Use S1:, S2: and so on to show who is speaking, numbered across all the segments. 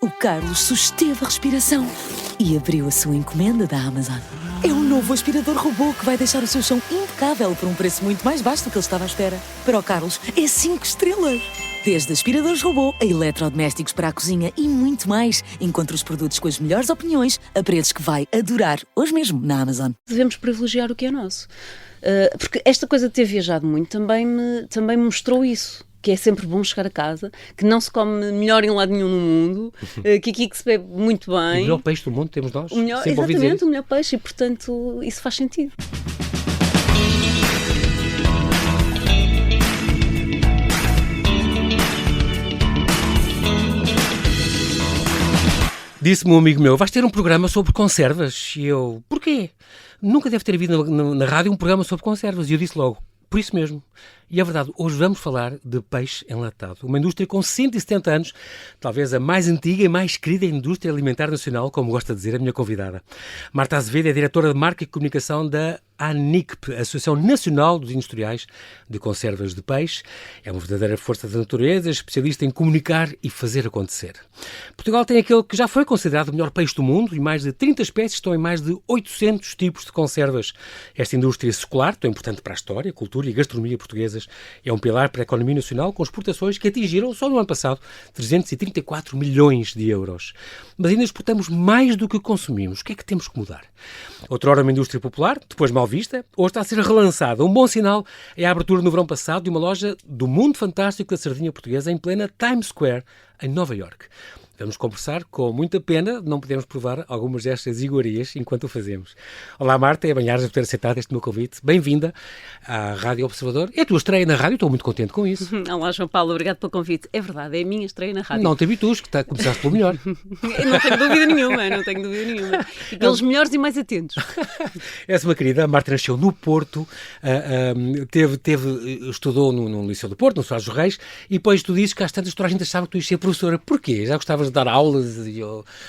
S1: O Carlos susteve a respiração e abriu a sua encomenda da Amazon. É um novo aspirador robô que vai deixar o seu chão impecável por um preço muito mais baixo do que ele estava à espera. Para o Carlos, é 5 estrelas. Desde aspiradores robô a eletrodomésticos para a cozinha e muito mais. Encontre os produtos com as melhores opiniões a preços que vai adorar hoje mesmo na Amazon.
S2: Devemos privilegiar o que é nosso. Porque esta coisa de ter viajado muito também me mostrou isso. Que é sempre bom chegar a casa, que não se come melhor em lado nenhum no mundo, que aqui que se bebe muito bem.
S3: O melhor peixe do mundo temos nós.
S2: Exatamente, o melhor peixe, e portanto isso faz sentido.
S3: Disse-me um amigo meu, vais ter um programa sobre conservas? E eu, porquê? Nunca deve ter havido na rádio um programa sobre conservas. E eu disse logo, por isso mesmo. E é verdade, hoje vamos falar de peixe enlatado, uma indústria com 170 anos, talvez a mais antiga e mais querida indústria alimentar nacional, como gosta de dizer a minha convidada. Marta Azevedo é diretora de Marca e Comunicação da ANICP, Associação Nacional dos Industriais de Conservas de Peixe. É uma verdadeira força da natureza, especialista em comunicar e fazer acontecer. Portugal tem aquele que já foi considerado o melhor peixe do mundo e mais de 30 espécies estão em mais de 800 tipos de conservas. Esta indústria secular, tão importante para a história, cultura e gastronomia portuguesas, é um pilar para a economia nacional com exportações que atingiram só no ano passado 334 milhões de euros. Mas ainda exportamos mais do que consumimos. O que é que temos que mudar? Outrora uma indústria popular, depois mal vista, hoje está a ser relançada. Um bom sinal é a abertura no verão passado de uma loja do mundo fantástico da sardinha portuguesa em plena Times Square, em Nova Iorque. Vamos conversar com muita pena de não podermos provar algumas destas iguarias enquanto o fazemos. Olá Marta, é bem-ajas por ter aceitado este meu convite. Bem-vinda à Rádio Observador. É a tua estreia na rádio, estou muito contente com isso.
S2: Olá João Paulo, obrigado pelo convite. É verdade, é a minha estreia na rádio.
S3: Não te habitues, que começaste pelo melhor.
S2: Não tenho dúvida nenhuma. E pelos melhores e mais atentos.
S3: És uma querida, a Marta nasceu no Porto, estudou no Liceu do Porto, no Soares dos Reis, e depois tu dizes que às tantas toda a gente achava que tu ias ser professora. Porquê? Já gostavas de dar aulas?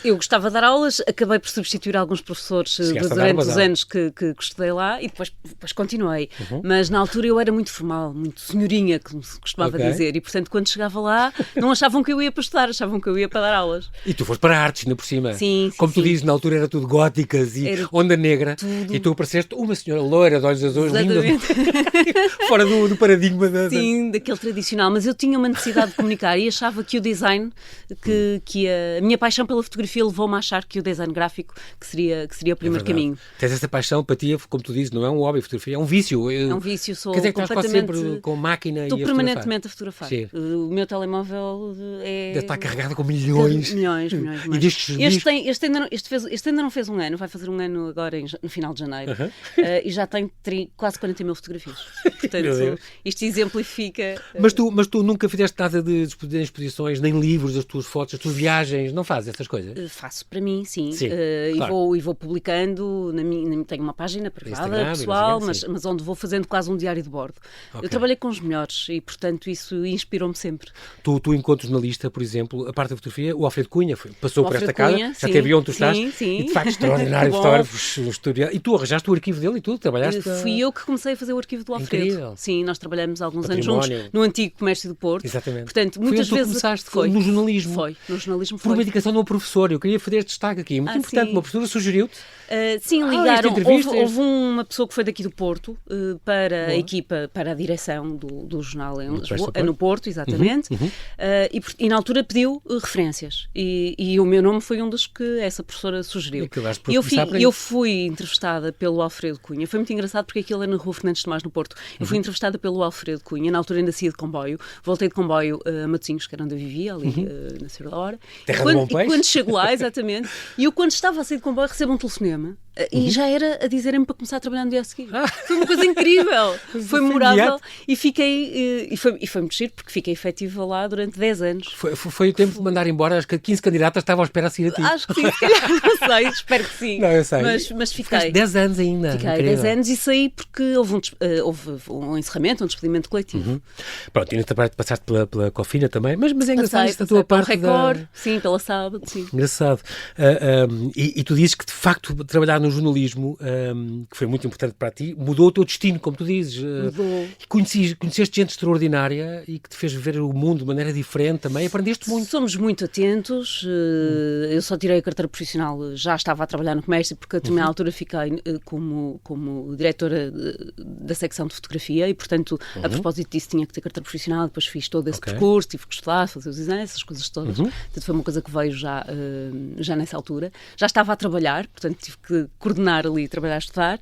S2: Eu gostava de dar aulas, acabei por substituir alguns professores durante os anos que estudei lá e depois continuei. Mas na altura eu era muito formal, muito senhorinha, como se costumava dizer, e portanto quando chegava lá não achavam que eu ia para estudar, achavam que eu ia para dar aulas.
S3: E tu foste para artes, ainda por cima.
S2: Sim,
S3: como tu dizes, na altura era tudo góticas e era onda negra, tudo. E tu apareceste uma senhora loira, de olhos azuis, linda, fora do paradigma
S2: Sim, daquele tradicional, mas eu tinha uma necessidade de comunicar e achava que o design, que a minha paixão pela fotografia levou-me a achar que o design gráfico que seria o primeiro caminho.
S3: Tens essa paixão para ti, como tu dizes, não é um hobby, fotografia, é um vício.
S2: É um vício, sou
S3: quer dizer que
S2: completamente...
S3: estás quase sempre com máquina
S2: Estou
S3: e a
S2: permanentemente
S3: fotografar.
S2: a fotografar. O meu telemóvel é...
S3: Deve estar carregado com milhões.
S2: Milhões.
S3: E
S2: este ainda não fez um ano, vai fazer um ano agora no final de janeiro. E já tem quase 40 mil fotografias. Portanto, isto exemplifica...
S3: Mas tu nunca fizeste nada de exposições, nem livros das tuas fotos, das tuas viagens, não fazes essas coisas?
S2: Faço para mim, sim.
S3: Claro.
S2: E vou publicando, tenho uma página privada,
S3: Instagram,
S2: pessoal, mas onde vou fazendo quase um diário de bordo. Eu trabalhei com os melhores e, portanto, isso inspirou-me sempre.
S3: Tu encontras na lista, por exemplo, a parte da fotografia, o Alfredo Cunha passou por esta casa, já
S2: sim,
S3: teve onde tu estás,
S2: sim.
S3: e de facto extraordinário fotógrafos, e tu arranjaste o arquivo dele e tudo, trabalhaste...
S2: Fui eu que comecei a fazer o arquivo do Alfredo.
S3: Incrível.
S2: Sim, nós trabalhamos alguns anos juntos no antigo comércio do Porto.
S3: Exatamente.
S2: Portanto, muitas vezes...
S3: começaste no jornalismo.
S2: No jornalismo
S3: por uma indicação de um professor. Eu queria fazer este destaque aqui. Muito importante, uma professora sugeriu-te.
S2: Sim, ligaram. Houve uma pessoa que foi daqui do Porto para a equipa, para a direção do jornal no Porto, exatamente. E na altura pediu referências. E o meu nome foi um dos que essa professora sugeriu. E eu fui entrevistada pelo Alfredo Cunha. Foi muito engraçado porque aquilo é na Rua Fernandes de Tomás, no Porto. Eu fui entrevistada pelo Alfredo Cunha. Na altura ainda saía de comboio. Voltei de comboio a Matosinhos, que era onde eu vivia, ali na Serra da Hora.
S3: E
S2: quando chego lá, exatamente, e eu quando estava a sair de comboio recebo um telefonema e já era a dizerem-me para começar a trabalhar no dia a seguir. Foi uma coisa incrível, foi memorável e fiquei, e foi muito giro porque fiquei efetiva lá durante 10 anos.
S3: Foi o tempo de mandar embora, acho que 15 candidatas estavam à espera a seguir a ti.
S2: Acho que sim, se calhar, não sei, espero que sim.
S3: Não, eu sei.
S2: Mas fiquei.
S3: Ficaste 10 anos ainda.
S2: Fiquei 10 anos e saí porque houve um encerramento, um despedimento coletivo.
S3: Pronto, e também passaste pela Cofina também, mas é engraçado isso da tua parte.
S2: Record, sim, pela Sábado, sim.
S3: Engraçado. E tu dizes que de facto trabalhar no jornalismo, que foi muito importante para ti, mudou o teu destino, como tu dizes.
S2: Mudou.
S3: Conheceste gente extraordinária e que te fez ver o mundo de maneira diferente também. Aprendeste muito.
S2: Somos muito atentos. Eu só tirei a carteira profissional, já estava a trabalhar no comércio, porque a determinada altura fiquei como diretora da secção de fotografia e, portanto, a propósito disso, tinha que ter carteira profissional. Depois fiz todo esse percurso, tive que estudar, fazer os exames, essas coisas todas. Portanto, foi uma coisa que veio já nessa altura. Já estava a trabalhar, portanto, tive que coordenar ali, trabalhar, estudar.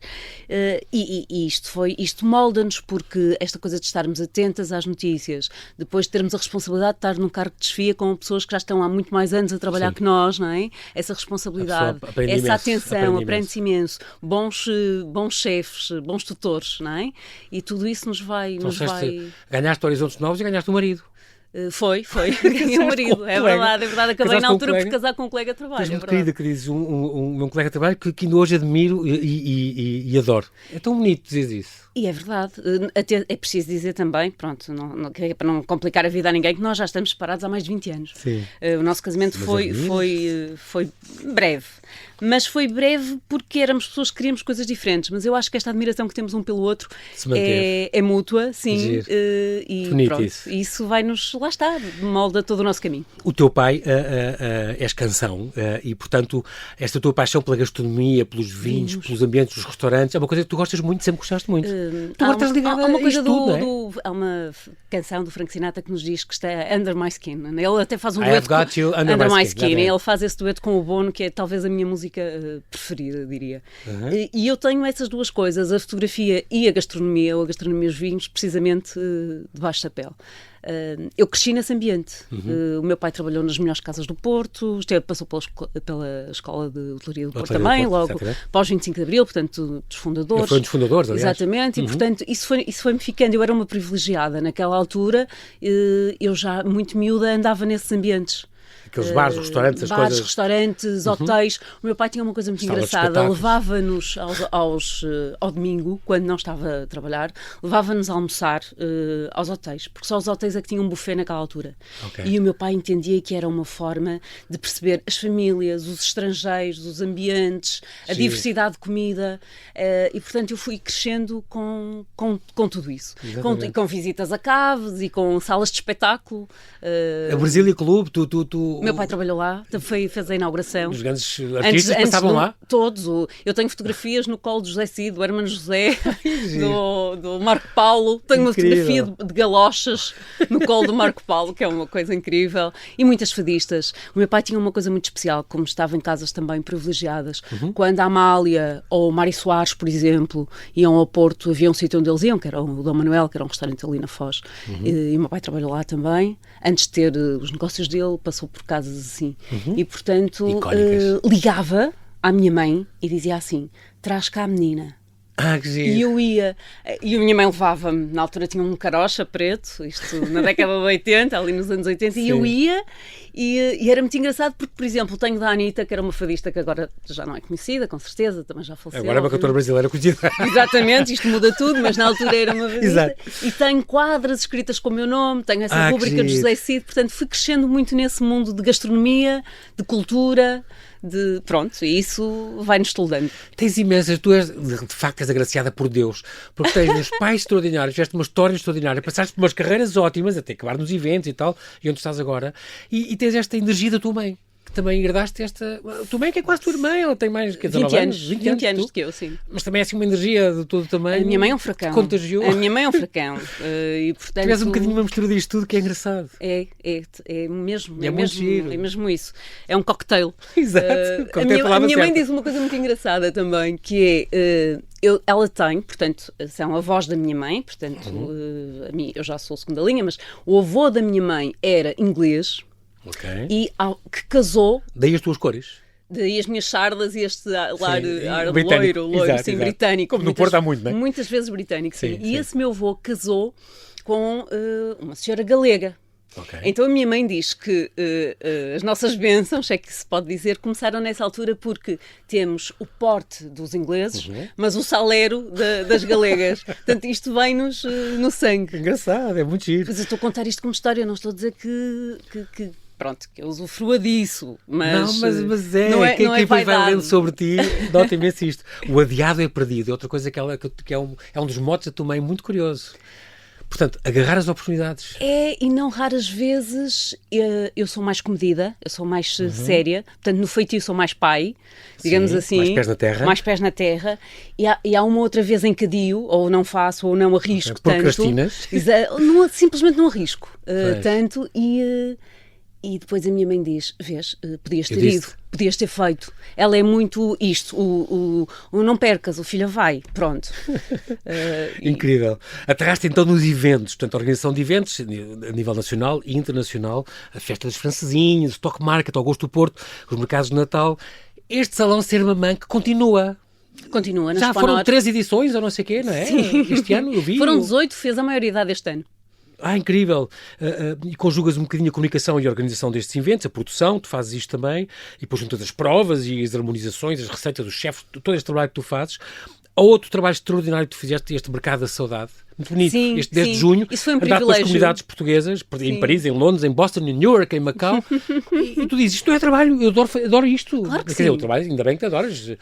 S2: E isto molda-nos, porque esta coisa de estarmos atentas às notícias, depois de termos a responsabilidade de estar num cargo de chefia com pessoas que já estão há muito mais anos a trabalhar que nós, não é? Essa responsabilidade, essa atenção, aprende-se imenso. Bons chefes, bons tutores, não é? E tudo isso nos vai...
S3: Ganhaste horizontes novos e ganhaste um marido.
S2: Foi. Ganhei um marido. É verdade. Acabei na altura por casar com um colega de trabalho.
S3: És muito querida, que dizes um colega de trabalho que ainda hoje admiro e adoro. É tão bonito dizer isso.
S2: E é verdade. Até é preciso dizer também, pronto, para não complicar a vida a ninguém, que nós já estamos separados há mais de 20 anos.
S3: Sim.
S2: O nosso casamento foi breve. Mas foi breve porque éramos pessoas que queríamos coisas diferentes. Mas eu acho que esta admiração que temos um pelo outro é mútua, sim. E
S3: bonito
S2: pronto,
S3: isso
S2: vai-nos... Lá está, molda todo o nosso caminho.
S3: O teu pai és canção e, portanto, esta tua paixão pela gastronomia, pelos vinhos, pelos ambientes dos restaurantes, é uma coisa que tu gostas muito, sempre gostaste muito. Tu agora estás ligada a isto tudo, não é?
S2: Há uma canção do Frank Sinatra que nos diz que está Under My Skin. Ele até faz um
S3: dueto
S2: dueto
S3: got you under my skin.
S2: Ele faz esse dueto com o Bono, que é talvez a minha música preferida, diria. E eu tenho essas duas coisas, a fotografia e a gastronomia, ou a gastronomia e os vinhos, precisamente debaixo da pele. Eu cresci nesse ambiente. O meu pai trabalhou nas melhores casas do Porto, passou pela Escola de Hotelaria do Porto também, logo pós 25 de Abril, portanto, dos fundadores.
S3: Foi um dos fundadores, aliás.
S2: Exatamente, e portanto, isso foi-me ficando. Eu era uma privilegiada naquela altura, eu já muito miúda andava nesses ambientes.
S3: Aqueles bares, restaurantes, as
S2: bares,
S3: coisas...
S2: restaurantes, hotéis. O meu pai tinha uma coisa muito engraçada. Levava-nos ao domingo, quando não estava a trabalhar, levava-nos a almoçar aos hotéis, porque só os hotéis é que tinham um buffet naquela altura. E o meu pai entendia que era uma forma de perceber as famílias, os estrangeiros, os ambientes, a diversidade de comida, e portanto eu fui crescendo com tudo isso. Com visitas a caves e com salas de espetáculo.
S3: A Brasília Clube,
S2: O meu pai trabalhou lá, fez a inauguração.
S3: Os grandes artistas passavam lá?
S2: Todos. Eu tenho fotografias no colo do José Cid, do Hermano José, do Marco Paulo. Tenho uma fotografia de galochas no colo do Marco Paulo, que é uma coisa incrível. E muitas fadistas. O meu pai tinha uma coisa muito especial, como estava em casas também privilegiadas. Quando a Amália ou o Mário Soares, por exemplo, iam ao Porto, havia um sítio onde eles iam, que era o Dom Manuel, que era um restaurante ali na Foz. E o meu pai trabalhou lá também. Antes de ter os negócios dele, passou por casas assim. E, portanto, ligava à minha mãe e dizia assim, traz cá a menina.
S3: Que giro.
S2: E eu ia, e a minha mãe levava-me, na altura tinha um carocha preto, isto na década de 80, ali nos anos 80, e eu ia, e era muito engraçado porque, por exemplo, tenho da Anitta, que era uma fadista que agora já não é conhecida, com certeza, também já faleceu.
S3: Agora é uma cantora brasileira conhecida.
S2: Exatamente, isto muda tudo, mas na altura era uma fadista.
S3: Exato.
S2: E tenho quadras escritas com o meu nome, tenho essa rúbrica de José Cid, portanto fui crescendo muito nesse mundo de gastronomia, de cultura... Pronto, e isso vai-nos toldando.
S3: Tens imensas, tu és, de facto, és agraciada por Deus, porque tens uns pais extraordinários, tiveste uma história extraordinária, passaste por umas carreiras ótimas, até acabar nos eventos e tal, e onde estás agora, e tens esta energia da tua mãe, que também herdaste esta... A tua mãe que é quase tua irmã, ela tem mais...
S2: 20 anos do que eu, sim.
S3: Mas também é assim uma energia de todo o tamanho.
S2: A minha mãe é um furacão.
S3: Contagiou.
S2: A minha mãe é um furacão. E, portanto...
S3: Tu és um bocadinho uma mistura disto tudo, que é engraçado.
S2: É mesmo.
S3: É muito giro.
S2: É mesmo isso. É um cocktail.
S3: Exato.
S2: A minha mãe diz uma coisa muito engraçada também, que é... ela tem, portanto, são avós da minha mãe, portanto, eu já sou segunda linha, mas o avô da minha mãe era inglês e que casou...
S3: Daí as tuas cores?
S2: Daí as minhas sardas e este ar
S3: britânico.
S2: loiro,
S3: Exato,
S2: sim,
S3: exato.
S2: britânico.
S3: Como no Porto há muito, não é?
S2: Muitas vezes britânico, sim.
S3: Sim.
S2: E esse meu avô casou com uma senhora galega. Então a minha mãe diz que as nossas bênçãos, é que se pode dizer, começaram nessa altura porque temos o porte dos ingleses, mas o salero das galegas. Portanto, isto vem-nos no sangue.
S3: Engraçado, é muito giro.
S2: Mas eu estou a contar isto como história, não estou a dizer que pronto, que eu usufrua disso, mas...
S3: Mas quem depois vai lendo sobre ti, nota imenso isto. O adiado é perdido, é outra coisa que é um dos motes da tua mãe muito curioso. Portanto, agarrar as oportunidades.
S2: E não raras vezes eu sou mais comedida, eu sou mais séria, portanto no feitio sou mais pai, digamos assim.
S3: Mais pés na terra.
S2: Mais pés na terra. E há uma outra vez em que adio, ou não faço, ou não arrisco tanto.
S3: Procrastinas.
S2: Simplesmente não arrisco tanto e depois a minha mãe diz, vês, podias ter ido, podias ter feito. Ela é muito isto, o não percas, o filho vai, pronto.
S3: Incrível. Aterraste então nos eventos, portanto, a organização de eventos a nível nacional e internacional, a Festa das Francesinhas, o Stock Market, o Gosto do Porto, os mercados de Natal. Este Salão Ser Mamã que continua.
S2: Continua.
S3: Já foram 3 edições ou não sei o quê, não é?
S2: Sim.
S3: Este ano eu vi.
S2: Foram 18, fez a maioridade este ano.
S3: Incrível. E conjugas um bocadinho a comunicação e a organização destes eventos, a produção, tu fazes isto também, e depois juntas as provas e as harmonizações, as receitas dos chefes, todo este trabalho que tu fazes. Há outro trabalho extraordinário que tu fizeste, este Mercado da Saudade. Muito bonito.
S2: Sim,
S3: este 10 de junho.
S2: Isso foi um
S3: privilégio. Pelas comunidades portuguesas, em Paris, em Londres, em Boston, em Newark, em Macau. e tu dizes, isto não é trabalho, eu adoro isto.
S2: Claro que
S3: Quer dizer, o trabalho, ainda bem que te adoras.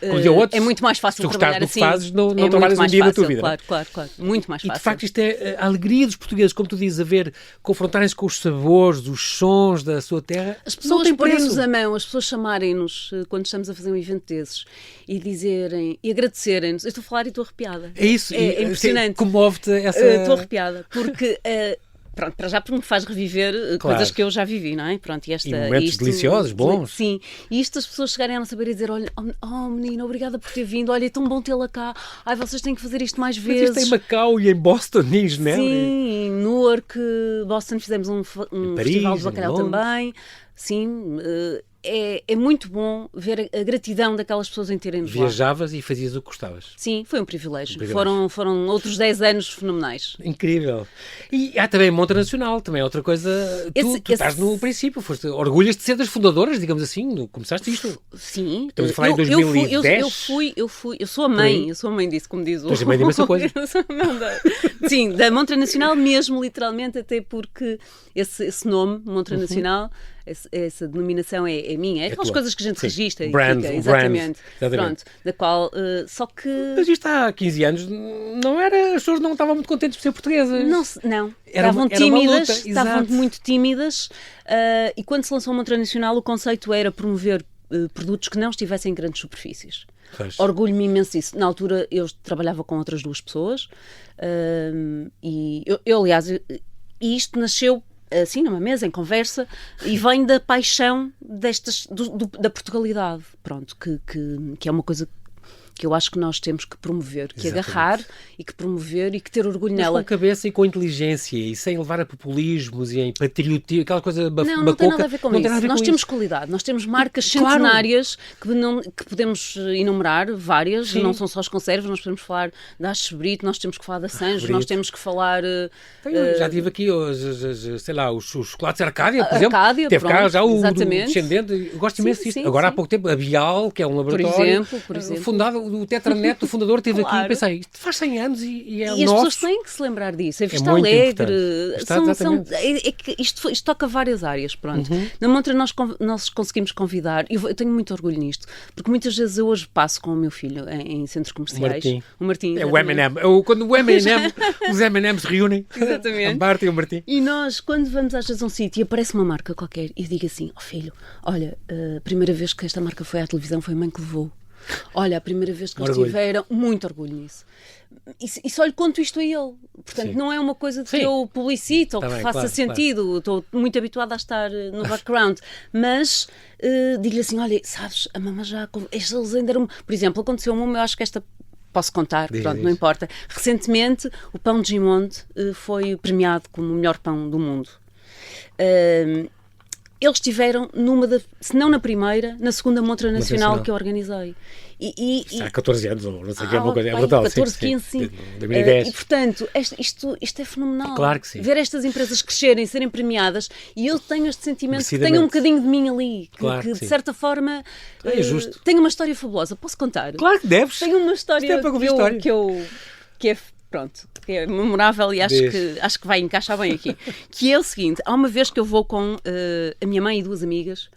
S2: É muito mais fácil trabalhar assim.
S3: Se tu gostas do que fazes, não trabalhas um dia da tua vida.
S2: Claro. Muito mais fácil.
S3: E de facto isto é a alegria dos portugueses, como tu dizes, a ver, confrontarem-se com os sabores, os sons da sua terra.
S2: As pessoas porem-nos a mão, as pessoas chamarem-nos quando estamos a fazer um evento desses e dizerem, e agradecerem-nos. Eu estou a falar e estou arrepiada.
S3: É isso.
S2: É impressionante.
S3: Comove-te essa...
S2: Estou arrepiada, porque... Pronto, para já porque me faz reviver coisas que eu já vivi, não é? Pronto,
S3: e momentos deliciosos, bons.
S2: Sim, e isto as pessoas chegarem a não saber e dizer, olha, menina, obrigada por ter vindo, olha, é tão bom tê-la cá, vocês têm que fazer isto mais vezes.
S3: Mas isto em Macau e em Boston e em Genebra.
S2: Sim, em Newark, Boston fizemos um
S3: Paris,
S2: festival de bacalhau também, sim, é muito bom ver a gratidão daquelas pessoas em terem vindo lá.
S3: Viajavas e fazias o que gostavas.
S2: Sim, foi um privilégio. Foram outros 10 anos fenomenais.
S3: Incrível. E há também Montra Nacional, também é outra coisa. Tu estás no princípio, orgulhas de ser das fundadoras, digamos assim, começaste isto.
S2: Sim.
S3: Estamos a falar em 2010.
S2: Eu sou a mãe disso, como diz o...
S3: Tu és a mãe de imensa coisa.
S2: Sim, da Montra Nacional mesmo, literalmente, até porque esse nome, Montra Nacional... Essa denominação é minha, aquelas coisas que a gente registra
S3: brand,
S2: e fica, exatamente. Pronto, da qual, só que...
S3: Mas isto há 15 anos não era, as pessoas não estavam muito contentes por ser portuguesas.
S2: Não. Estavam tímidas, estavam muito tímidas, e quando se lançou o Montra Nacional o conceito era promover produtos que não estivessem em grandes superfícies. Orgulho-me imenso disso. Na altura eu trabalhava com outras 2 pessoas, e eu aliás, isto nasceu assim, numa mesa, em conversa, e vem da paixão da Portugalidade, pronto, que é uma coisa que eu acho que nós temos que promover, que agarrar e que promover e que ter orgulho nela.
S3: Com cabeça e com inteligência e sem levar a populismos e em patriotismo, aquela coisa bacoca.
S2: Não tem nada a ver com isso. Nós temos qualidade, nós temos marcas centenárias que podemos enumerar, várias, sim. Não são só as conservas, nós podemos falar da Aches Brito, nós temos que falar da Sanjo, nós temos que falar...
S3: já tive aqui, os chocolates Arcádia, por exemplo. Teve cá já o descendente, eu gosto imenso disto. Agora há pouco tempo, a Bial, que é um laboratório,
S2: por exemplo.
S3: Fundado, o Tetranet, o fundador, esteve aqui e pensei, isto faz 100 anos e é nosso.
S2: E as pessoas têm que se lembrar disso. A Vista Alegre, que isto toca várias áreas, pronto. Na Montra nós conseguimos convidar, e eu tenho muito orgulho nisto, porque muitas vezes eu hoje passo com o meu filho em centros comerciais. O Martim.
S3: É o M&M. Quando o M&M, os M&M se reúnem.
S2: Exatamente.
S3: A Marta e o Martim.
S2: E nós, quando vamos às vezes a um sítio e aparece uma marca qualquer, e digo assim, filho, olha, a primeira vez que esta marca foi à televisão foi a mãe que levou. Olha, a primeira vez que eles tiveram, muito orgulho nisso. E só lhe conto isto a ele. Portanto, não é uma coisa de que eu publicito ou que faça sentido. Estou muito habituada a estar no background. Mas digo-lhe assim, olha, sabes, a mamãe já... Eles ainda eram... Por exemplo, aconteceu eu acho que esta... Posso contar, não importa. Recentemente, o pão de Gimonde foi premiado como o melhor pão do mundo. Eles estiveram se não na primeira, na segunda Montra Nacional que eu organizei.
S3: Há 14 anos, ou não sei o que, é uma coisa, é brutal.
S2: 14, 15, sim.
S3: 2010.
S2: E, portanto, isto é fenomenal.
S3: Claro que sim.
S2: Ver estas empresas crescerem, serem premiadas, e eu tenho este sentimento que tenho um bocadinho de mim ali, que de certa forma
S3: é justo.
S2: Tenho uma história fabulosa. Posso contar?
S3: Claro que deves.
S2: Tenho uma história que é pronto, que é memorável e acho que vai encaixar bem aqui. Que é o seguinte, há uma vez que eu vou com a minha mãe e 2 amigas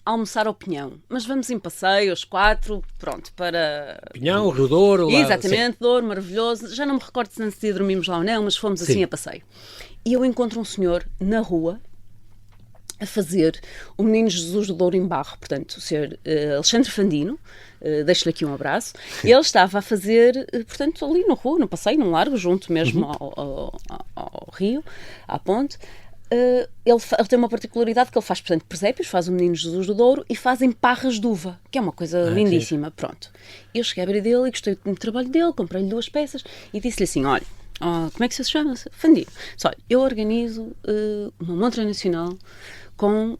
S2: almoçar ao Pinhão, mas vamos em passeio, os 4, pronto, para...
S3: Pinhão, Rio Douro...
S2: Exatamente, Douro, maravilhoso. Já não me recordo se nesse dia dormimos lá ou não, mas fomos assim a passeio. E eu encontro um senhor na rua a fazer o Menino Jesus do Douro em barro, portanto, o senhor Alexandre Fandino, deixo-lhe aqui um abraço, ele estava a fazer, portanto, ali na rua, no passeio, num largo, junto mesmo ao rio, à ponte. Ele tem uma particularidade que ele faz, portanto, presépios, faz o Menino Jesus do Douro e fazem parras de uva, que é uma coisa lindíssima. Pronto. Eu cheguei à beira dele e gostei do trabalho dele, comprei-lhe 2 peças e disse-lhe assim, olha, como é que você se chama? Fandino. Olha, eu organizo uma montra nacional com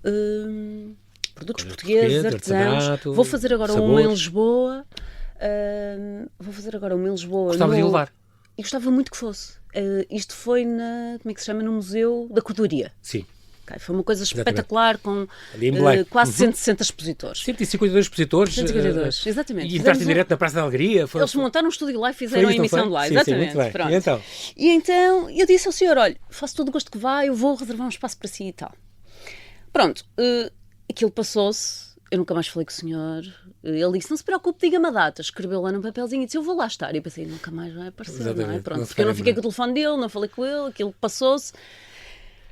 S2: produtos portugueses, artesãos. Vou fazer agora uma em Lisboa.
S3: Gostava de levar.
S2: E gostava muito que fosse. Isto foi como é que se chama? No Museu da Cordoaria.
S3: Sim.
S2: Okay, foi uma coisa espetacular, com quase 160 expositores.
S3: 152 expositores.
S2: 152, exatamente.
S3: E entraste em direto na Praça da Alegria.
S2: Eles montaram um estúdio lá e fizeram a emissão de lá. Exatamente.
S3: Sim, muito bem.
S2: E então eu disse ao senhor, olha, faço todo o gosto que vai, eu vou reservar um espaço para si e tal. Pronto, aquilo passou-se, eu nunca mais falei com o senhor. Ele disse, não se preocupe, diga-me a data. Escreveu lá num papelzinho e disse, eu vou lá estar. E eu pensei, nunca mais vai aparecer, não é? Pronto, porque eu não fiquei com o telefone dele, não falei com ele, aquilo passou-se.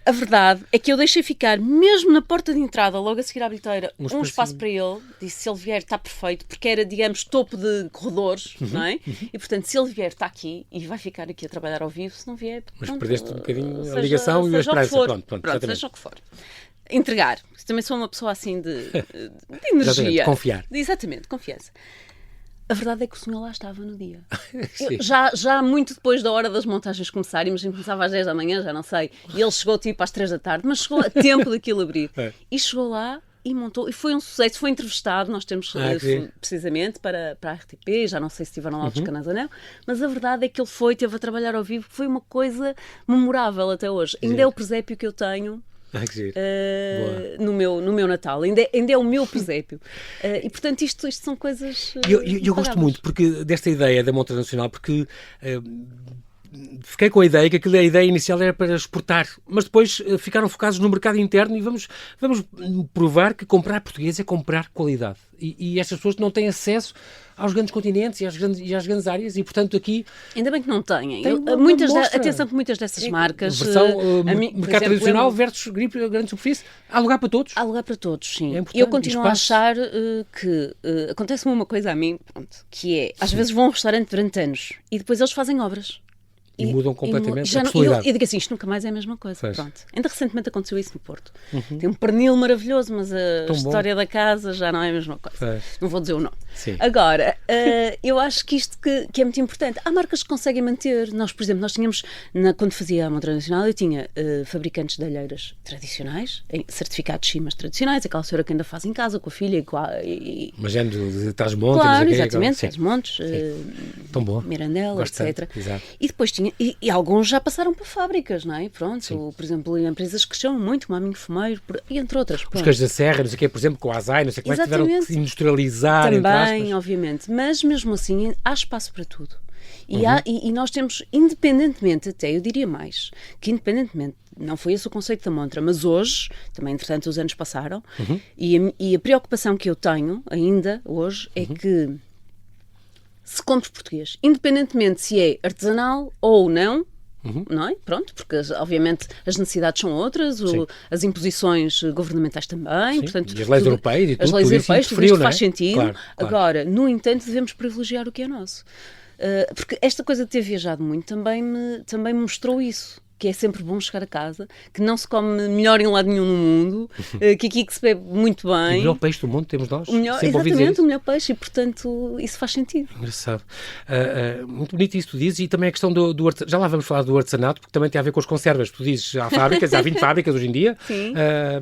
S2: A verdade é que eu deixei ficar, mesmo na porta de entrada, logo a seguir à bilheteira, um espaço para ele. Disse, se ele vier, está perfeito, porque era, digamos, topo de corredores, não é? E, portanto, se ele vier, está aqui e vai ficar aqui a trabalhar ao vivo. Se não vier,
S3: mas pronto, perdeste um bocadinho a ligação e a esperança.
S2: Pronto, seja o que for. Entregar. Também sou uma pessoa assim de energia.
S3: De confiar.
S2: Exatamente, confiança. A verdade é que o senhor lá estava no dia. Já muito depois da hora das montagens começarem, mas começava às 10 da manhã, já não sei. E ele chegou tipo às 3 da tarde, mas chegou a tempo daquilo abrir. E chegou lá e montou, e foi um sucesso. Foi entrevistado, nós temos precisamente para a RTP, já não sei se estiveram lá outros canais ou não, mas a verdade é que ele teve a trabalhar ao vivo, foi uma coisa memorável até hoje. Ainda é o presépio que eu tenho. No meu Natal, ainda é o meu presépio. E portanto isto são coisas
S3: eu gosto muito desta ideia da montra nacional, porque fiquei com a ideia que a ideia inicial era para exportar, mas depois ficaram focados no mercado interno e vamos provar que comprar português é comprar qualidade. E estas pessoas não têm acesso aos grandes continentes e às grandes áreas, e portanto aqui...
S2: Ainda bem que não têm. Atenção que muitas dessas marcas...
S3: Mercado tradicional versus grande superfície, há lugar para todos?
S2: Há lugar para todos, sim. Eu continuo a achar que acontece-me uma coisa a mim, que é, às vezes vão a um restaurante durante anos e depois eles fazem obras.
S3: E mudam completamente a personalidade.
S2: Eu digo assim, isto nunca mais é a mesma coisa. Pronto. Ainda recentemente aconteceu isso no Porto. Tem um pernil maravilhoso, mas a história da casa já não é a mesma coisa. Não vou dizer o nome.
S3: Sim.
S2: Agora, eu acho que isto que é muito importante. Há marcas que conseguem manter. Nós, por exemplo, tínhamos, quando fazia a Montra Nacional, eu tinha fabricantes de alheiras tradicionais, certificados sim, mas tradicionais, aquela senhora que ainda faz em casa com a filha
S3: mas é de Trás-Montes.
S2: Claro, exatamente, Trás-Montes, Mirandela,
S3: Bastante,
S2: etc.
S3: Exato.
S2: E depois tinha, e alguns já passaram para fábricas, não é? Pronto, por exemplo, empresas que chamam muito, como a Minho Fumeiro, e entre outras.
S3: Os queijos da Serra, não sei o quê, por exemplo, com a Azai, não sei como é que tiveram que se industrializar.
S2: Também, obviamente, mas mesmo assim há espaço para tudo. E nós temos, independentemente, até eu diria mais, que independentemente, não foi esse o conceito da montra, mas hoje, também entretanto os anos passaram, e a preocupação que eu tenho ainda hoje é que se compre português, independentemente se é artesanal ou não, não é? Pronto, porque obviamente as necessidades são outras, as imposições governamentais também, portanto,
S3: e as leis europeias e tudo,
S2: as leis europeias, tudo isto faz sentido.
S3: Claro.
S2: Agora, no entanto, devemos privilegiar o que é nosso. Porque esta coisa de ter viajado muito também me mostrou isso. Que é sempre bom chegar a casa, que não se come melhor em lado nenhum no mundo, que aqui que se bebe muito bem.
S3: O melhor peixe do mundo temos nós.
S2: Exatamente, o melhor peixe, e portanto isso faz sentido.
S3: Engraçado. Muito bonito isso que tu dizes, e também a questão do artesanato. Já lá vamos falar do artesanato, porque também tem a ver com as conservas. Tu dizes, há 20 fábricas hoje em dia,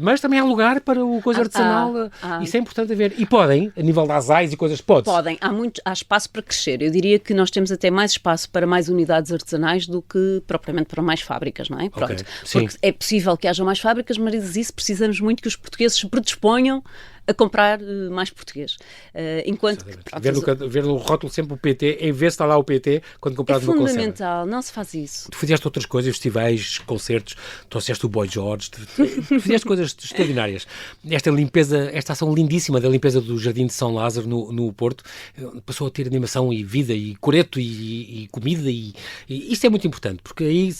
S3: mas também há lugar para o coisa artesanal, isso é importante a ver. E podem, a nível das AIS e coisas, podem. Há
S2: espaço para crescer. Eu diria que nós temos até mais espaço para mais unidades artesanais do que propriamente para mais fábricas. Não é? Pronto. Porque é possível que haja mais fábricas, mas isso precisamos muito que os portugueses se predisponham a comprar mais português. Enquanto que,
S3: pronto, ver no rótulo sempre o PT, em vez de estar lá o PT, quando compras uma conserva.
S2: É fundamental, não se faz isso.
S3: Tu fizeste outras coisas, festivais, concertos, trouxeste o Boy George, tu fizeste coisas extraordinárias. Esta ação lindíssima da limpeza do Jardim de São Lázaro no Porto, passou a ter animação e vida e coreto e comida e isto é muito importante, porque aí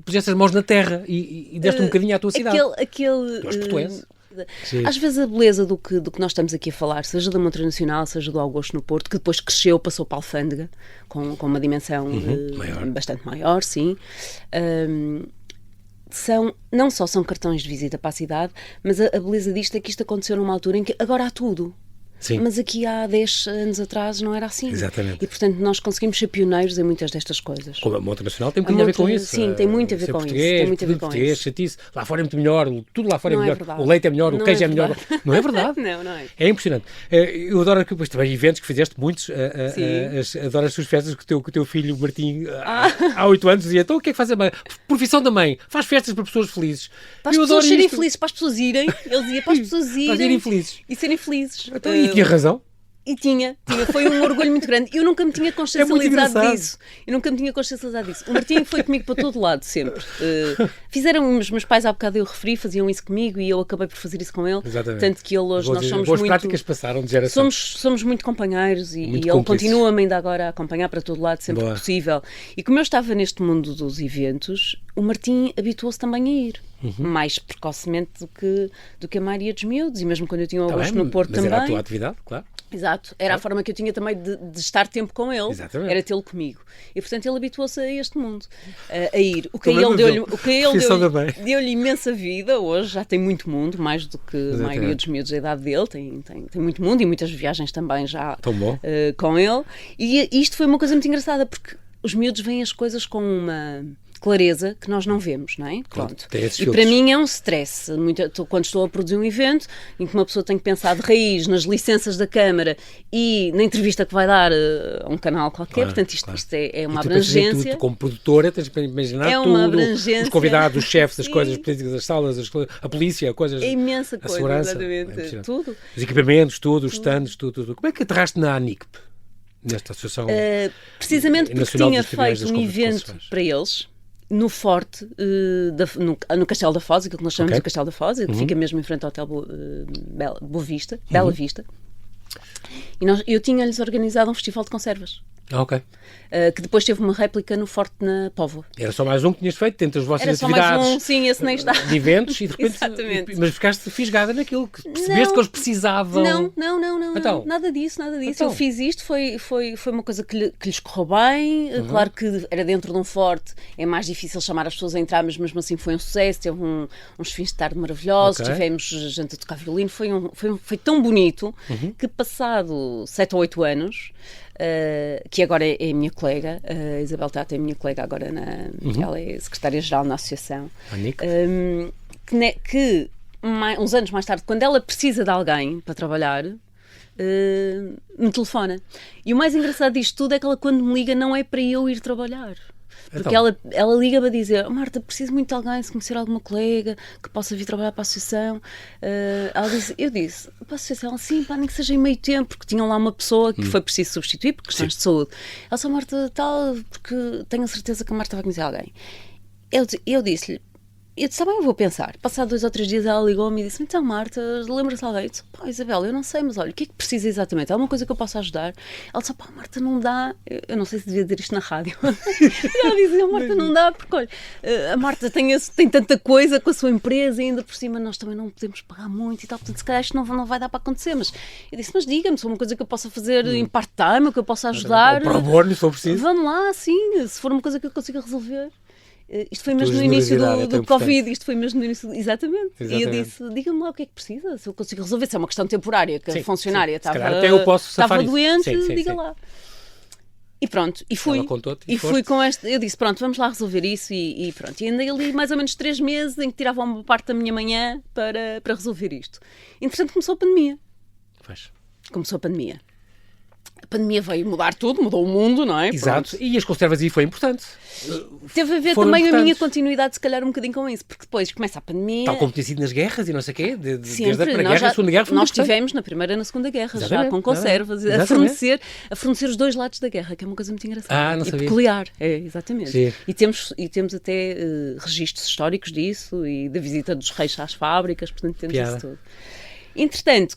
S3: puseste as mãos na terra e deste um bocadinho à tua cidade. Tu és portuense.
S2: Às vezes a beleza do que nós estamos aqui a falar, seja da Montra Nacional, seja do Augusto no Porto, que depois cresceu, passou para a Alfândega, com uma dimensão bastante maior, sim. Não só são cartões de visita para a cidade, mas a beleza disto é que isto aconteceu numa altura em que agora há tudo. Sim. Mas aqui há 10 anos atrás não era assim.
S3: Exatamente.
S2: E, portanto, nós conseguimos ser pioneiros em muitas destas coisas.
S3: Como a Montra Nacional tem um bocadinho a ver com isso.
S2: Sim, tem muito a ver com isso. Tem muito a ver com isso.
S3: Chatice. Lá fora é muito melhor, tudo lá fora é melhor. O leite é melhor, o queijo é melhor. Não é verdade?
S2: Não é.
S3: É impressionante. Eu adoro também eventos que fizeste, muitos. Adoro as suas festas que o teu filho, Martim, há 8 anos, dizia: então o que é que faz a mãe? Profissão da mãe. Faz festas para pessoas felizes.
S2: Para as pessoas serem felizes, para as pessoas irem. Ele dizia para as pessoas irem
S3: felizes.
S2: E serem felizes.
S3: Então, e tinha razão.
S2: E tinha, foi um orgulho muito grande. Eu nunca me tinha consciencializado disso. O Martim foi comigo para todo lado, sempre. Fizeram os meus pais, há bocado eu referi, faziam isso comigo e eu acabei por fazer isso com ele.
S3: Exatamente.
S2: Tanto que ele hoje, nós somos
S3: boas
S2: muito...
S3: práticas passaram de geração.
S2: Somos muito companheiros e
S3: muito
S2: ele continua-me ainda agora a acompanhar para todo lado, sempre que
S3: Boa.
S2: possível. E como eu estava neste mundo dos eventos, o Martim habituou-se também a ir. Mais precocemente do que a maioria dos miúdos. E mesmo quando eu tinha o Augusto no Porto também.
S3: Mas era a tua atividade, claro.
S2: Exato, era a forma que eu tinha também de estar tempo com ele. Exatamente. Era tê-lo comigo. E portanto ele habituou-se a este mundo, a ir. O que ele deu-lhe imensa vida. Hoje já tem muito mundo, mais do que a maioria dos miúdos da idade dele. Tem muito mundo e muitas viagens também já com ele. E isto foi uma coisa muito engraçada, porque os miúdos veem as coisas com uma clareza que nós não vemos, não é? Pronto. E para mim é um stress. Quando estou a produzir um evento em que uma pessoa tem que pensar de raiz nas licenças da Câmara e na entrevista que vai dar a um canal qualquer, portanto isto é uma abrangência.
S3: Tu, como produtora, tens para imaginar os convidados, os chefes, as coisas políticas, as salas, a polícia, coisas...
S2: É imensa coisa,
S3: segurança,
S2: exatamente. Tudo.
S3: Os equipamentos, os stands, tudo. Como é que aterraste na ANICP? Nesta associação
S2: precisamente porque tinha feito um evento para eles no Forte, no Castelo da Foz, aquilo que nós chamamos de Castelo da Foz, que fica mesmo em frente ao Hotel Bela Vista. E eu tinha-lhes organizado um festival de conservas. Que depois teve uma réplica no Forte na Póvoa.
S3: Era só mais um que tinhas feito dentro das vossas atividades.
S2: Era só mais um, sim, esse nem está.
S3: De eventos e de repente...
S2: Exatamente.
S3: Mas ficaste fisgada naquilo, que percebeste que eles precisavam...
S2: Não.
S3: Então,
S2: nada disso. Então. Eu fiz isto, foi uma coisa que lhes correu bem. Claro que era dentro de um forte, é mais difícil chamar as pessoas a entrar, mas mesmo assim foi um sucesso. Teve uns fins de tarde maravilhosos, tivemos gente a tocar violino. Foi tão bonito que passado 7 ou 8 anos... que agora é a minha colega, a Isabel Tata é a minha colega agora, ela é secretária-geral na associação, que uns anos mais tarde, quando ela precisa de alguém para trabalhar, me telefona. E o mais engraçado disto tudo é que ela, quando me liga, não é para eu ir trabalhar. Porque ela liga-me a dizer: Marta, preciso muito de alguém, se conhecer alguma colega que possa vir trabalhar para a associação. Eu disse, para a associação, sim, nem que seja em meio tempo, porque tinham lá uma pessoa que foi preciso substituir por questões de saúde. Ela disse: Marta, tal, porque tenho a certeza que a Marta vai conhecer alguém. Eu disse-lhe, também eu vou pensar. Passado 2 ou 3 dias ela ligou-me e disse: então Marta, lembra-se de alguém? Eu disse: Isabel, eu não sei, mas olha, o que é que precisa exatamente? Há alguma coisa que eu possa ajudar? Ela disse: Marta, não dá. Eu não sei se devia dizer isto na rádio. Ela dizia: Marta, não dá, porque olha, a Marta tem tanta coisa com a sua empresa e ainda por cima nós também não podemos pagar muito e tal, portanto se calhar isto não vai dar para acontecer. Mas eu disse: mas diga-me, se for uma coisa que eu possa fazer em part-time ou que eu possa ajudar,
S3: para o borno, se for preciso.
S2: Vamos lá, sim, se for uma coisa que eu consiga resolver. Isto foi mesmo no início do Covid, exatamente. E eu disse: diga-me lá o que é que precisa, se eu consigo resolver, se é uma questão temporária, que a funcionária estava doente, diga lá. E pronto, e fui. E fui com eu disse: pronto, vamos lá resolver isso e pronto. E andei ali mais ou menos 3 meses em que tirava uma parte da minha manhã para resolver isto. Entretanto começou a pandemia. Começou a pandemia. A pandemia veio mudar tudo, mudou o mundo, não é?
S3: Exato,
S2: Pronto.
S3: E as conservas aí foi importante.
S2: Teve a ver também a minha continuidade, se calhar, um bocadinho com isso, porque depois começa a pandemia...
S3: Tal como tinha sido nas guerras e não sei o quê, desde a
S2: Sempre.
S3: Primeira Guerra e a Segunda Guerra foi
S2: Nós tivemos na Primeira e na Segunda Guerra,
S3: Exatamente,
S2: já com conservas, a fornecer os dois lados da guerra, que é uma coisa muito engraçada.
S3: Não sabia.
S2: Peculiar, exatamente.
S3: Sim.
S2: E temos até registros históricos disso e da visita dos reis às fábricas, portanto temos isso tudo. Entretanto,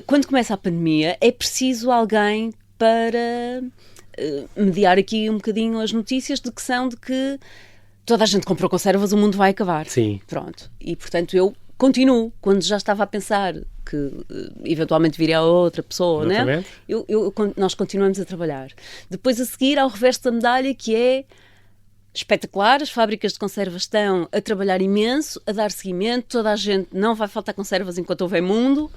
S2: quando começa a pandemia, é preciso alguém para mediar aqui um bocadinho as notícias de que toda a gente comprou conservas, o mundo vai acabar.
S3: Sim.
S2: Pronto. E, portanto, eu continuo, quando já estava a pensar que eventualmente viria outra pessoa, né? Nós continuamos a trabalhar. Depois, a seguir, há o reverso da medalha, que é espetacular, as fábricas de conservas estão a trabalhar imenso, a dar seguimento, toda a gente, não vai faltar conservas enquanto houver mundo,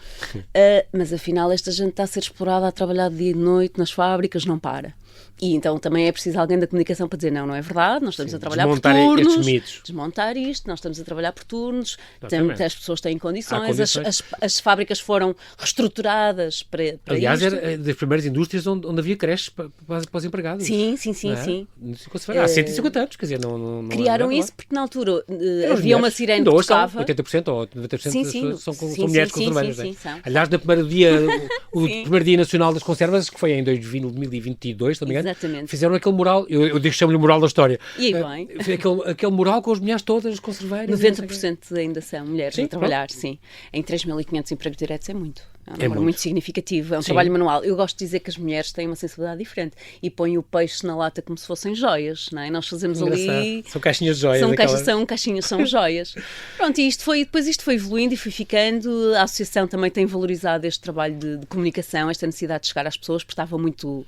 S2: mas afinal esta gente está a ser explorada, a trabalhar de dia e de noite nas fábricas, não para. E então também é preciso alguém da comunicação para dizer não é verdade, nós estamos a trabalhar por turnos, desmontar isto, nós estamos a trabalhar por turnos, as pessoas têm condições, as fábricas foram reestruturadas para
S3: Aliás,
S2: isto.
S3: era das primeiras indústrias onde havia creches para os empregados.
S2: Sim.
S3: Há 150 anos, quer dizer, não
S2: criaram isso porque na altura havia uma sirene que tocava.
S3: 80% ou 90% são mulheres conserveiras. Aliás, no primeiro dia nacional das conservas, que foi em 2022, se não me engano, fizeram aquele mural, eu chamo-lhe o mural da história.
S2: E bem.
S3: Aquele mural com as mulheres todas conserveiras.
S2: 90% ainda são mulheres a trabalhar, sim. Em 3.500 empregos diretos é muito. É um número muito significativo, é um trabalho manual. Eu gosto de dizer que as mulheres têm uma sensibilidade diferente e põem o peixe na lata como se fossem joias, não é? Nós fazemos ali...
S3: São caixinhas de joias.
S2: São joias. Pronto, e depois isto foi evoluindo e foi ficando. A associação também tem valorizado este trabalho de comunicação, esta necessidade de chegar às pessoas, porque estava muito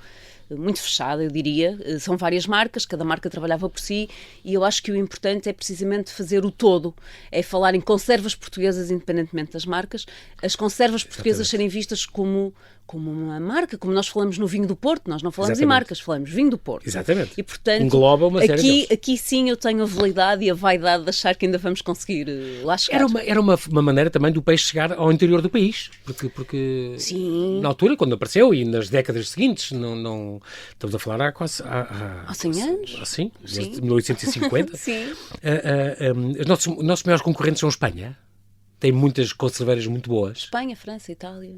S2: fechada, eu diria. São várias marcas, cada marca trabalhava por si e eu acho que o importante é precisamente fazer o todo, é falar em conservas portuguesas independentemente das marcas, as conservas portuguesas serem vistas como uma marca, como nós falamos no vinho do Porto, nós não falamos em marcas, falamos vinho do Porto.
S3: Exatamente.
S2: E, portanto,
S3: engloba uma série
S2: aqui sim eu tenho a validade e a vaidade de achar que ainda vamos conseguir lá chegar.
S3: Era uma maneira também do peixe chegar ao interior do país, porque
S2: sim.
S3: Na altura, quando apareceu e nas décadas seguintes, não estamos a falar há quase... Há
S2: 100 anos?
S3: Sim, desde 1850.
S2: Sim.
S3: Os nossos maiores concorrentes são a Espanha. Tem muitas conserveiras muito boas.
S2: Espanha, França, Itália.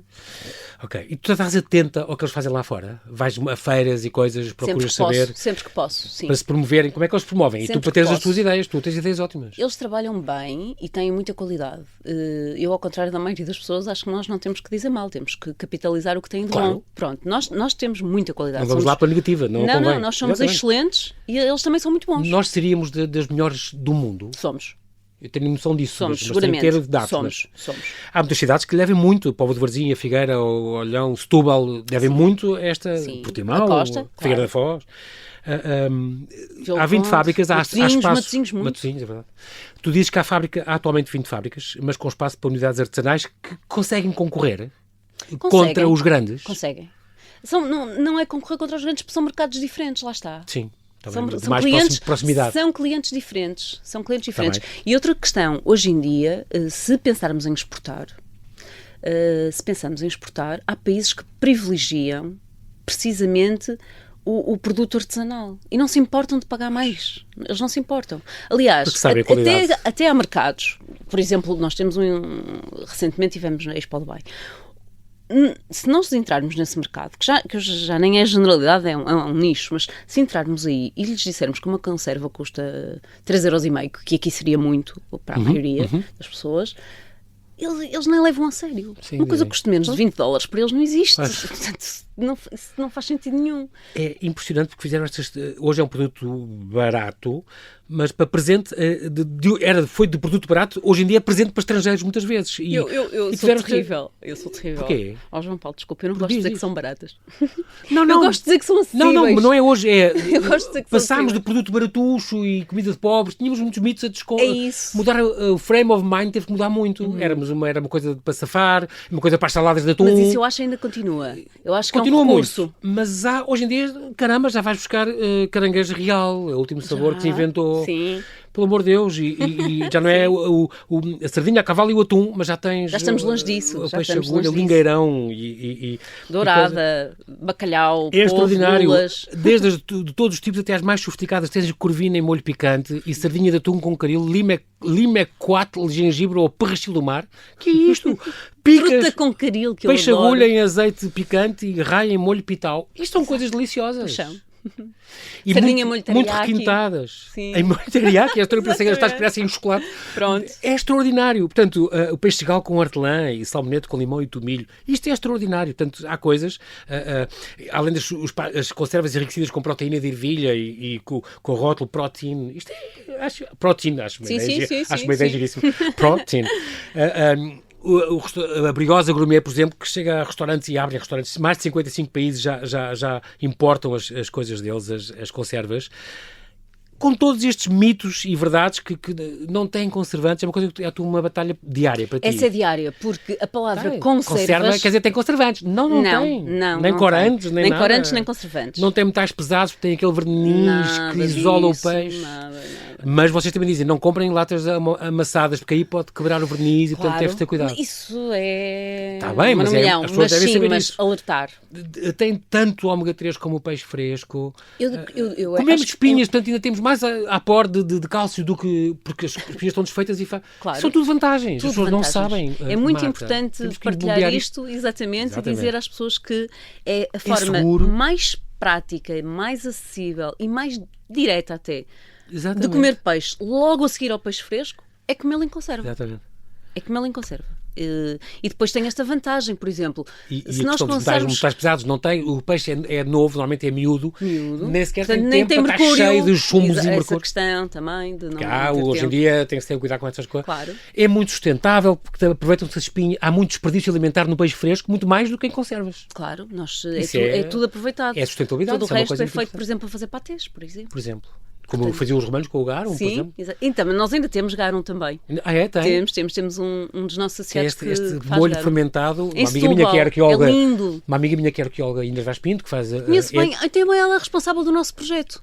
S3: Ok. E tu estás atenta ao que eles fazem lá fora? Vais a feiras e coisas, procuras saber?
S2: Sempre que posso, sim.
S3: Para se promoverem. Como é que eles promovem?
S2: Sempre
S3: e tu para teres as tuas ideias. Tu tens ideias ótimas.
S2: Eles trabalham bem e têm muita qualidade. Eu, ao contrário da maioria das pessoas, acho que nós não temos que dizer mal. Temos que capitalizar o que têm de bom. Pronto. Nós temos muita qualidade.
S3: Não vamos lá para a negativa. Não,
S2: nós somos excelentes e eles também são muito bons.
S3: Nós seríamos das melhores do mundo.
S2: Somos.
S3: Eu tenho noção disso.
S2: Somos,
S3: mas
S2: seguramente.
S3: Tenho que ter dados, somos. Há muitas cidades que levem muito. O Povo de Varzim, a Figueira, o Olhão, o Setúbal, devem muito a esta... Portimão,
S2: a Costa,
S3: Figueira da Foz. Há 20 fábricas, há espaço... Matosinhos, é verdade. Tu dizes que há atualmente 20 fábricas, mas com espaço para unidades artesanais que conseguem concorrer contra os grandes.
S2: Conseguem. Não é concorrer contra os grandes, porque são mercados diferentes, lá está.
S3: Sim.
S2: São clientes, proximidade. São clientes diferentes. E outra questão, hoje em dia, se pensarmos em exportar, há países que privilegiam precisamente o produto artesanal e não se importam de pagar mais. Eles não se importam. Aliás, até há mercados. Por exemplo, nós temos recentemente tivemos na Expo Dubai. Se nós entrarmos nesse mercado, que já nem é generalidade, é um nicho, mas se entrarmos aí e lhes dissermos que uma conserva custa 3,5€, que aqui seria muito para a maioria das pessoas, eles nem levam a sério. Sim, uma coisa que custa menos de $20 para eles não existe. Portanto, isso não faz sentido nenhum.
S3: É impressionante porque fizeram hoje é um produto barato, mas para presente foi de produto barato, hoje em dia é presente para estrangeiros muitas vezes.
S2: Eu sou terrível.
S3: Porquê?
S2: João Paulo, desculpa, eu não gosto de dizer que são baratas.
S3: Não.
S2: Eu gosto de dizer que são acessíveis.
S3: Não é hoje.
S2: Eu gosto de dizer que
S3: passámos de produto baratucho e comida de pobres, tínhamos muitos mitos a
S2: É isso.
S3: mudar o frame of mind teve que mudar muito. Era uma coisa para safar, uma coisa para as saladas de atum.
S2: Mas isso eu acho que ainda continua. Eu acho que
S3: continua
S2: é um recurso.
S3: Muito. Mas hoje em dia, caramba, já vais buscar caranguejo real, é o último sabor que se inventou.
S2: Sim.
S3: pelo amor de Deus, e já não é a sardinha, a cavalo e o atum, mas já tens...
S2: Já estamos longe disso.
S3: O peixe agulha, lingueirão e
S2: dourada, bacalhau,
S3: é extraordinário.
S2: Bolas.
S3: Desde de todos os tipos até as mais sofisticadas, tens corvina em molho picante e sardinha de atum com caril, lima quatro, gengibre ou perrachil do mar. Que é isto? Picas,
S2: fruta com caril, que
S3: peixe
S2: eu adoro.
S3: agulha em azeite picante e raia em molho pital. Isto são coisas deliciosas. E
S2: sardinha
S3: muito requintadas.
S2: Sim.
S3: Em molho teriyaki, as estás parecem em chocolate.
S2: Pronto.
S3: É extraordinário. Portanto, o peixe de gal com hortelã e salmonete com limão e tomilho. Isto é extraordinário. Portanto, há coisas, além das conservas enriquecidas com proteína de ervilha e com o rótulo protein. Isto é, acho uma ideia giríssima. Protein. A Briosa Gourmet, por exemplo, que chega a restaurantes e abre restaurantes, mais de 55 países já importam as coisas deles, as conservas. Com todos estes mitos e verdades que não têm conservantes, é uma coisa que é uma batalha diária para ti.
S2: Essa é diária, porque a palavra conserva,
S3: quer dizer, tem conservantes. Não tem. Nem corantes, nem nada.
S2: Nem corantes, nem conservantes.
S3: Não tem metais pesados, porque tem aquele verniz que isola o peixe.
S2: Nada.
S3: Mas vocês também dizem, não comprem latas amassadas, porque aí pode quebrar o verniz e, portanto, deve ter cuidado.
S2: Isso é...
S3: Está bem, mas as pessoas devem saber isso.
S2: Alertar.
S3: Tem tanto ômega 3 como o peixe fresco.
S2: Comemos
S3: espinhas, portanto, ainda temos mais a pôr de cálcio do que... Porque as espinhas estão desfeitas e...
S2: Claro.
S3: São tudo vantagens. As pessoas não sabem.
S2: É muito importante partilhar isto, exatamente, e dizer às pessoas que é a forma mais prática, mais acessível e mais direta até de comer peixe logo a seguir ao peixe fresco é comê-lo em conserva.
S3: Exatamente.
S2: É comê-lo em conserva. E depois tem esta vantagem, por exemplo,
S3: se nós conservarmos... Os metais pesados não tem, o peixe é novo, normalmente é miúdo. Nem sequer tem tempo para estar cheio de chumbos e mercúrio.
S2: Essa questão também de não
S3: hoje em dia tem que ter cuidado com essas coisas.
S2: Claro.
S3: É muito sustentável, porque aproveitam-se as espinhas. Há muito desperdício alimentar no peixe fresco, muito mais do que em conservas.
S2: Claro, é tudo aproveitado.
S3: É sustentabilidade.
S2: Todo o resto é feito, por exemplo, a fazer patês, por exemplo.
S3: Como faziam os romanos com o garum, por exemplo.
S2: Sim, então, mas nós ainda temos garum também.
S3: Tem?
S2: Temos um dos nossos associados que
S3: este molho
S2: garum.
S3: Fermentado.
S2: Uma amiga minha que é arqueóloga. É lindo.
S3: Uma amiga minha que é arqueóloga, Inês Vaz Pinto, que faz...
S2: Conheço bem. Até ela é responsável do nosso projeto.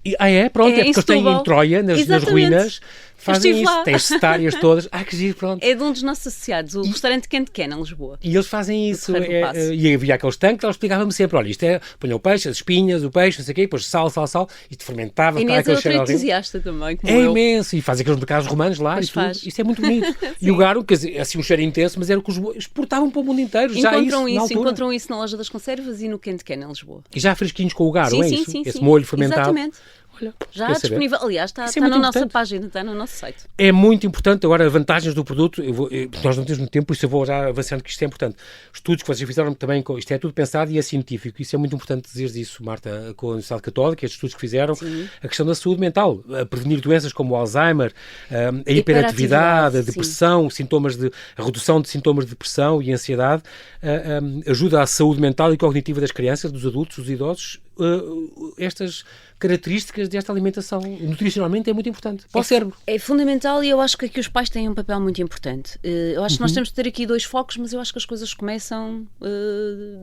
S3: Pronto, é porque eles têm em Troia, nas ruínas... Fazem isso, têm sectárias todas. Que giro, pronto.
S2: É de um dos nossos associados, o restaurante Quente Ken, em Lisboa.
S3: E eles fazem isso. E havia aqueles tanques, ela explicava-me sempre, olha, isto é, punham o peixe, as espinhas, o peixe, não sei o quê, depois sal, isto fermentava.
S2: Inês é outra entusiasta também, como
S3: eu. Imenso, e faz aqueles mercados romanos lá e tudo. Isto é muito bonito. E o garum, quer dizer, assim um cheiro intenso, mas era o que os exportavam para o mundo inteiro.
S2: Encontram isso na loja das conservas e no Quente Ken, em Lisboa.
S3: E já fresquinhos com o garum, é isso?
S2: Sim,
S3: esse molho fermentado.
S2: Exatamente. Olha, já disponível, aliás, está na nossa página, está no nosso site.
S3: É muito importante. Agora, vantagens do produto, nós não temos muito tempo, por isso eu vou já avançando que isto é importante. Estudos que vocês fizeram também, isto é tudo pensado e é científico, isso é muito importante dizer isso, Marta, com a Universidade Católica, estes estudos que fizeram, a questão da saúde mental, a prevenir doenças como o Alzheimer, a hiperatividade, a depressão, a redução de sintomas de depressão e ansiedade, ajuda à saúde mental e cognitiva das crianças, dos adultos, dos idosos. Estas características desta alimentação nutricionalmente é muito importante para o cérebro.
S2: É fundamental e eu acho que aqui os pais têm um papel muito importante. Eu acho que nós temos de ter aqui dois focos, mas eu acho que as coisas começam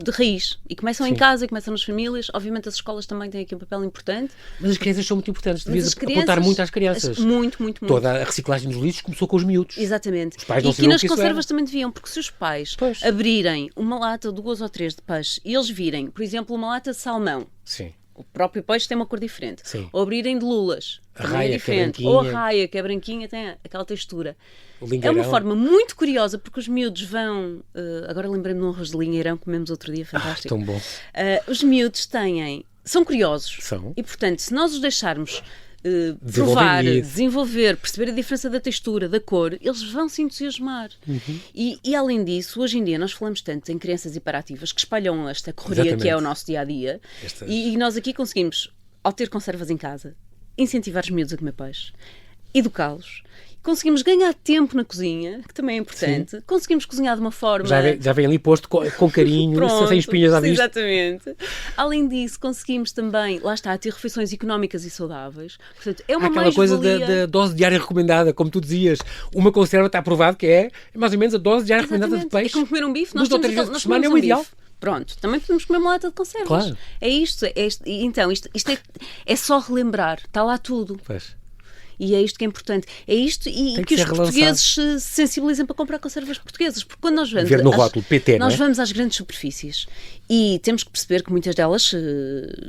S2: de raiz. E começam em casa, e começam nas famílias. Obviamente as escolas também têm aqui um papel importante.
S3: Mas as crianças são muito importantes. Devias apontar muito às crianças.
S2: Muito.
S3: Toda a reciclagem dos lixos começou com os miúdos.
S2: Exatamente.
S3: Os pais não
S2: e aqui nas conservas também deviam, porque se os pais abrirem uma lata de 2 ou 3 de peixe e eles virem, por exemplo, uma lata de salmão.
S3: Sim.
S2: O próprio peixe tem uma cor diferente.
S3: Sim.
S2: Ou abrirem de lulas, também é diferente. Ou a raia, que é branquinha, tem aquela textura. É uma forma muito curiosa, porque os miúdos vão... agora lembrei-me de um arroz de lingueirão que comemos outro dia, fantástico.
S3: Tão bom.
S2: Os miúdos são curiosos.
S3: São.
S2: E, portanto, se nós os deixarmos... provar, desenvolver, perceber a diferença da textura, da cor, eles vão se entusiasmar. E além disso, hoje em dia nós falamos tanto em crianças hiperativas que espalham esta correria que é o nosso dia-a-dia e nós aqui conseguimos, ao ter conservas em casa, incentivar os miúdos a comer peixe, educá-los. Conseguimos ganhar tempo na cozinha, que também é importante. Sim. Conseguimos cozinhar de uma forma...
S3: Já vem ali posto com carinho, pronto, sem espinhas à vista.
S2: Exatamente. Além disso, conseguimos também, lá está, ter refeições económicas e saudáveis. Portanto, é uma
S3: aquela coisa da dose diária recomendada, como tu dizias. Uma conserva está provado que é mais ou menos a dose diária recomendada de peixe.
S2: É como comer um bife.
S3: Nós temos vezes por semana é o ideal.
S2: Pronto, também podemos comer uma lata de conservas.
S3: Claro.
S2: É isto. Então, isto é só relembrar. Está lá tudo.
S3: Pois.
S2: E é isto que é importante. É isto e que os portugueses se sensibilizem para comprar conservas portuguesas. Porque quando nós vamos,
S3: ver no rótulo PT,
S2: nós vamos às grandes superfícies e temos que perceber que muitas delas,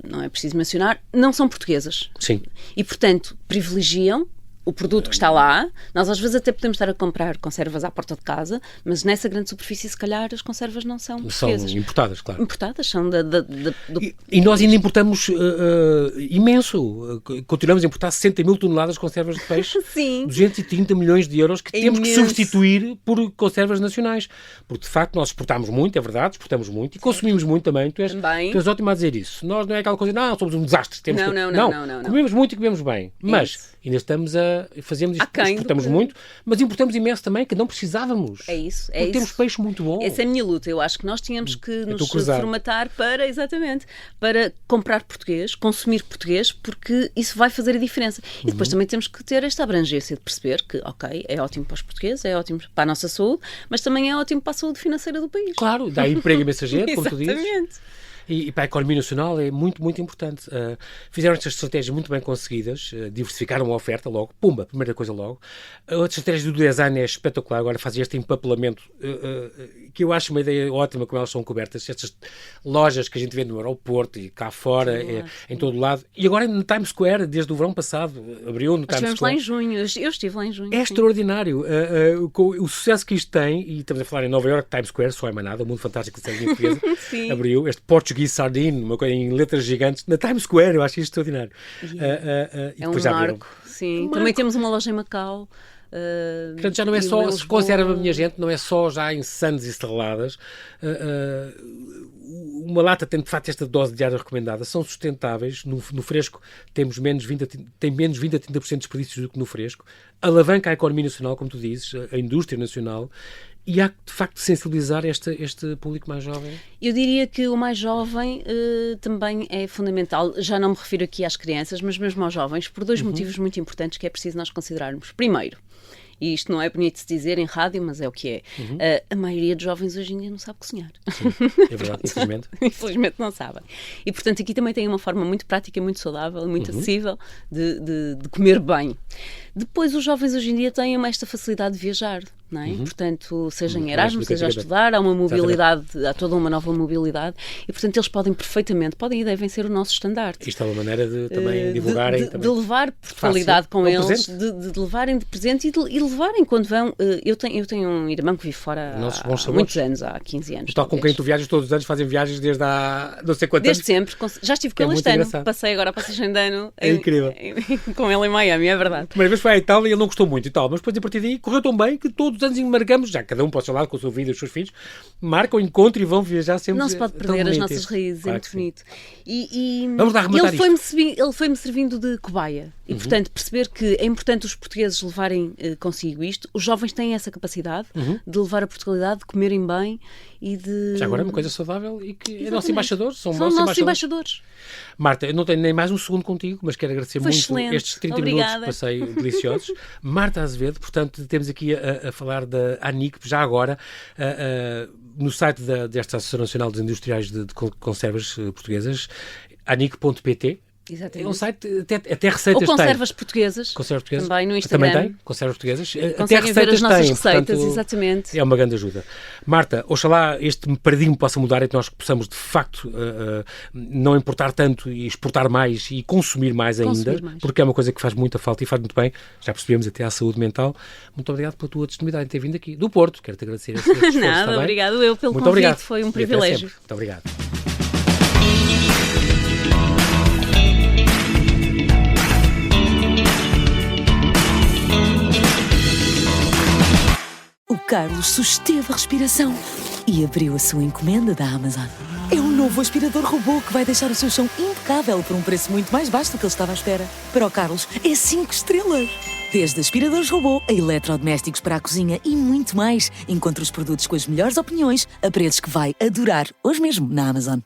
S2: não é preciso mencionar, não são portuguesas.
S3: Sim.
S2: E, portanto, privilegiam o produto que está lá. Nós às vezes até podemos estar a comprar conservas à porta de casa, mas nessa grande superfície, se calhar, as conservas não são portuguesas.
S3: São importadas, claro.
S2: Importadas, são
S3: E nós ainda importamos imenso. Continuamos a importar 60 mil toneladas de conservas de peixe.
S2: Sim.
S3: 230 milhões de euros que temos que substituir por conservas nacionais. Porque, de facto, nós exportamos muito, é verdade, exportamos muito e consumimos muito também. Tu és ótimo a dizer isso. Nós não é aquela coisa, não, somos um desastre. Não. Comemos muito e comemos bem. Mas ainda estamos fazemos isto, exportamos muito, mas importamos imenso também, que não precisávamos.
S2: É isso.
S3: Porque temos peixe muito bom.
S2: Essa é a minha luta. Eu acho que nós tínhamos que nos formatar para comprar português, consumir português, porque isso vai fazer a diferença. E depois também temos que ter esta abrangência de perceber que, ok, é ótimo para os portugueses, é ótimo para a nossa saúde, mas também é ótimo para a saúde financeira do país.
S3: Claro, dá emprego a imensa gente, como tu dizes.
S2: Exatamente.
S3: E para a economia nacional é muito, muito importante. Fizeram estas estratégias muito bem conseguidas, diversificaram a oferta logo, pumba, primeira coisa logo. A outra estratégia do design é espetacular, agora fazem este empapelamento, que eu acho uma ideia ótima como elas são cobertas, estas lojas que a gente vê no aeroporto e cá fora, em todo o lado. E agora no Times Square, desde o verão passado, abriu no Times Square.
S2: Estivemos lá em junho, eu estive lá em junho.
S3: É extraordinário. Com o sucesso que isto tem, e estamos a falar em Nova Iorque, Times Square, só é mais nada, o mundo fantástico da série portuguesa, abriu este Portuguese Sardine, uma coisa em letras gigantes, na Times Square, eu acho isto extraordinário.
S2: É um marco, sim. Também temos uma loja em Macau.
S3: Portanto, já não é só, se conserva a minha gente, não é só já em sandes e estreladas. Uma lata tem, de facto, esta dose diária recomendada, são sustentáveis. No fresco tem menos 20 a 30% de desperdícios do que no fresco. Alavanca a economia nacional, como tu dizes, a indústria nacional. E há, de facto, de sensibilizar este público mais jovem?
S2: Eu diria que o mais jovem também é fundamental. Já não me refiro aqui às crianças, mas mesmo aos jovens, por dois motivos muito importantes que é preciso nós considerarmos. Primeiro, e isto não é bonito de se dizer em rádio, mas é o que é, a maioria dos jovens hoje em dia não sabe cozinhar.
S3: Sim, é verdade, infelizmente.
S2: Infelizmente não sabem. E, portanto, aqui também tem uma forma muito prática, muito saudável, muito acessível de comer bem. Depois, os jovens hoje em dia têm esta facilidade de viajar, não é? Portanto, seja em Erasmus, seja a estudar, há uma mobilidade, há toda uma nova mobilidade e, portanto, eles podem perfeitamente, podem e devem ser o nosso estandarte.
S3: Isto é uma maneira de também divulgarem.
S2: De levar Portugalidade com eles, de levarem de presente e levarem quando vão. Eu tenho um irmão que vive fora há muitos anos, há 15 anos.
S3: Tal com quem tu viajas todos os anos, fazem viagens desde há não sei quantos anos.
S2: Desde sempre. Já estive com ele este ano. Passei agora a passagem de ano.
S3: É incrível.
S2: Com ele em Miami, é verdade.
S3: A primeira vez foi à Itália e ele não gostou muito e tal, mas depois a partir daí correu tão bem que todos os anos marcamos, já cada um para o seu lado com o seu filho e os seus filhos, marcam o encontro e vão viajar sempre.
S2: Não se pode perder as nossas raízes, claro, é muito bonito.
S3: Vamos lá rematar
S2: ele foi-me servindo de cobaia. E, portanto, perceber que é importante os portugueses levarem consigo isto. Os jovens têm essa capacidade de levar a Portugalidade, de comerem bem e de...
S3: Já agora é uma coisa saudável e que é nosso embaixador. São
S2: nossos embaixadores.
S3: Marta, eu não tenho nem mais um segundo contigo, mas quero agradecer muito
S2: excelente.
S3: Estes 30 minutos que passei deliciosos. Marta Azevedo, portanto, temos aqui a falar da ANIC, já agora, no site desta Associação Nacional dos Industriais de Conservas Portuguesas, anic.pt.
S2: Exatamente.
S3: É um site, até receitas
S2: tem. Ou conservas portuguesas.
S3: Conservas portuguesas.
S2: Também no Instagram.
S3: Também tem, conservas portuguesas.
S2: Conseguem
S3: até receitas
S2: ver as nossas
S3: têm,
S2: receitas,
S3: portanto,
S2: exatamente.
S3: É uma grande ajuda. Marta, oxalá este paradigma possa mudar e que nós possamos, de facto, não importar tanto e exportar mais e consumir mais ainda, porque é uma coisa que faz muita falta e faz muito bem, já percebemos, até à saúde mental. Muito obrigado pela tua disponibilidade em ter vindo aqui do Porto. Quero-te agradecer esse esforço.
S2: Nada, obrigado eu pelo convite.
S3: Obrigado.
S2: Foi um privilégio.
S3: Muito obrigado.
S1: O Carlos susteve a respiração e abriu a sua encomenda da Amazon. É um novo aspirador robô que vai deixar o seu chão impecável por um preço muito mais baixo do que ele estava à espera. Para o Carlos, é 5 estrelas. Desde aspiradores robô a eletrodomésticos para a cozinha e muito mais. Encontre os produtos com as melhores opiniões a preços que vai adorar hoje mesmo na Amazon.